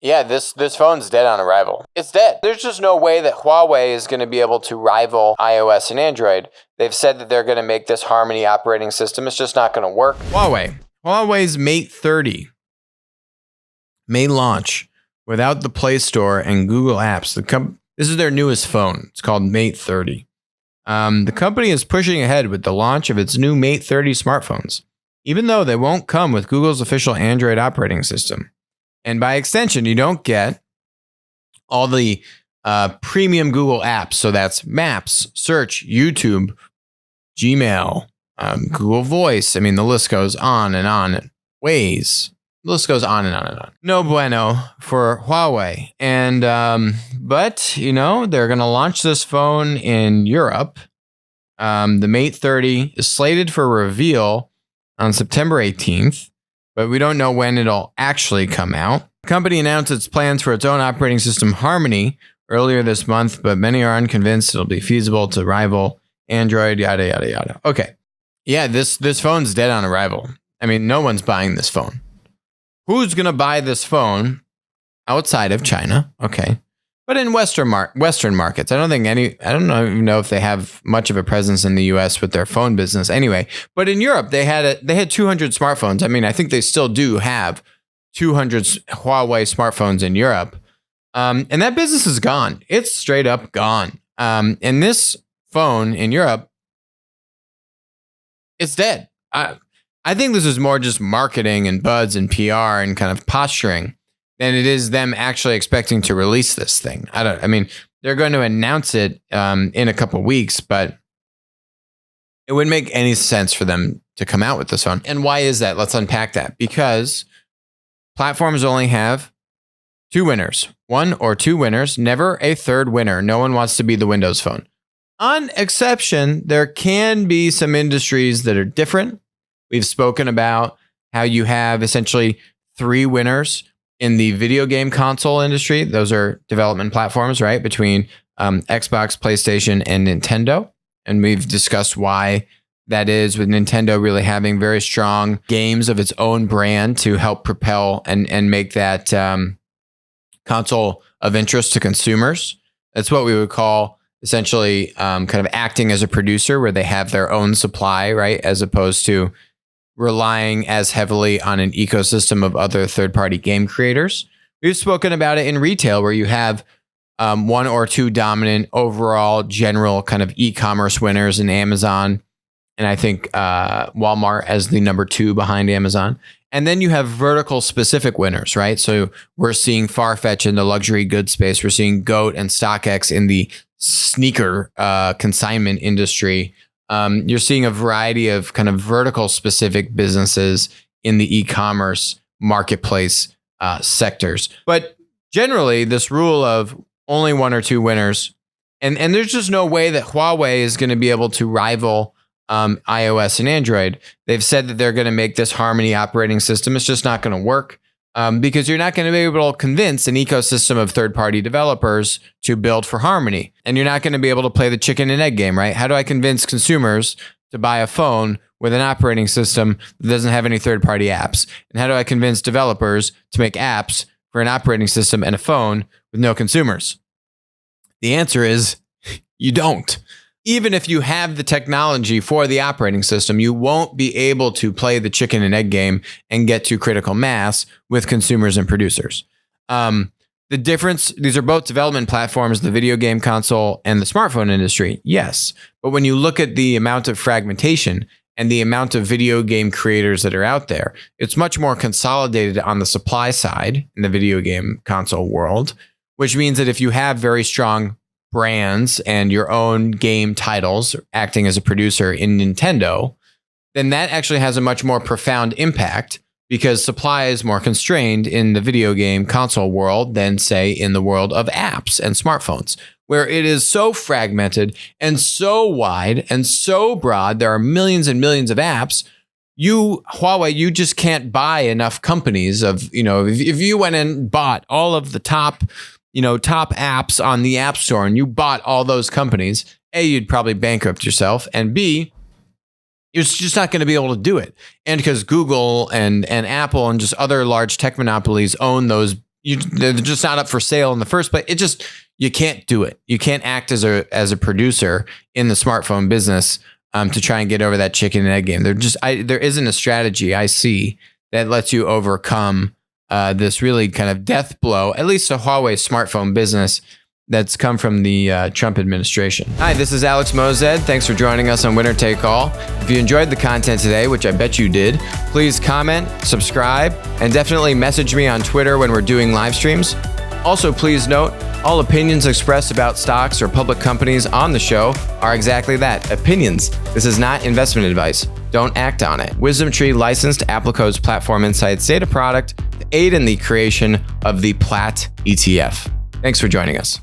Yeah, this phone's dead on arrival. It's dead. There's just no way that Huawei is going to be able to rival iOS and Android. They've said that they're going to make this Harmony operating system. It's just not going to work. Huawei's Mate 30 may launch without the Play Store and Google Apps. This is their newest phone. It's called Mate 30. The company is pushing ahead with the launch of its new Mate 30 smartphones, even though they won't come with Google's official Android operating system. And by extension, you don't get all the premium Google apps. So that's Maps, Search, YouTube, Gmail, Google Voice. I mean, the list goes on and on. Waze. The list goes on and on and on. No bueno for Huawei. And but they're going to launch this phone in Europe. The Mate 30 is slated for reveal on September 18th. But we don't know when it'll actually come out. The company announced its plans for its own operating system, Harmony, earlier this month, but many are unconvinced it'll be feasible to rival Android, yada, yada, yada. Okay. Yeah, this phone's dead on arrival. I mean, no one's buying this phone. Who's going to buy this phone outside of China? Okay. But in Western markets, I don't even know if they have much of a presence in the US with their phone business anyway. But in Europe, they had 200 smartphones. I mean, I think they still do have 200 Huawei smartphones in Europe. And that business is gone. It's straight up gone. And this phone in Europe, it's dead. I think this is more just marketing and buzz and PR and kind of posturing than it is them actually expecting to release this thing. I mean, they're going to announce it in a couple weeks, but it wouldn't make any sense for them to come out with this phone. And why is that? Let's unpack that. Because platforms only have two winners, one or two winners, never a third winner. No one wants to be the Windows phone. On exception, there can be some industries that are different. We've spoken about how you have essentially three winners in the video game console industry. Those are development platforms, right? Between Xbox, PlayStation, and Nintendo. And we've discussed why that is, with Nintendo really having very strong games of its own brand to help propel and make that console of interest to consumers. That's what we would call essentially kind of acting as a producer, where they have their own supply, right? As opposed to relying as heavily on an ecosystem of other third-party game creators. We've spoken about it in retail, where you have one or two dominant overall general kind of e-commerce winners in Amazon, and I think Walmart as the number two behind Amazon. And then you have vertical specific winners, right? So we're seeing Farfetch in the luxury goods space. We're seeing GOAT and StockX in the sneaker consignment industry. You're seeing a variety of kind of vertical specific businesses in the e-commerce marketplace sectors. But generally, this rule of only one or two winners, and there's just no way that Huawei is going to be able to rival iOS and Android. They've said that they're going to make this Harmony operating system. It's just not going to work because you're not going to be able to convince an ecosystem of third-party developers to build for Harmony. And you're not going to be able to play the chicken and egg game, right? How do I convince consumers to buy a phone with an operating system that doesn't have any third-party apps? And how do I convince developers to make apps for an operating system and a phone with no consumers? The answer is you don't. Even if you have the technology for the operating system, you won't be able to play the chicken and egg game and get to critical mass with consumers and producers. The difference, these are both development platforms, the video game console and the smartphone industry, yes. But when you look at the amount of fragmentation and the amount of video game creators that are out there, it's much more consolidated on the supply side in the video game console world, which means that if you have very strong brands and your own game titles acting as a producer in Nintendo, then that actually has a much more profound impact, because supply is more constrained in the video game console world than, say, in the world of apps and smartphones, where it is so fragmented and so wide and so broad. There are millions and millions of apps. Huawei, you just can't buy enough companies of, if you went and bought all of the top apps on the App Store and you bought all those companies, A, you'd probably bankrupt yourself, and B, you're just not going to be able to do it. And because Google and Apple and just other large tech monopolies own those they're just not up for sale in the first place. You can't do it. You can't act as a producer in the smartphone business to try and get over that chicken and egg game. There isn't a strategy I see that lets you overcome this really kind of death blow, at least a Huawei smartphone business that's come from the Trump administration. Hi, this is Alex Mozed. Thanks for joining us on Winner Take All. If you enjoyed the content today, which I bet you did, please comment, subscribe, and definitely message me on Twitter when we're doing live streams. Also, please note, all opinions expressed about stocks or public companies on the show are exactly that, opinions. This is not investment advice. Don't act on it. WisdomTree licensed Applico's Platform Insights data product to aid in the creation of the PLAT ETF. Thanks for joining us.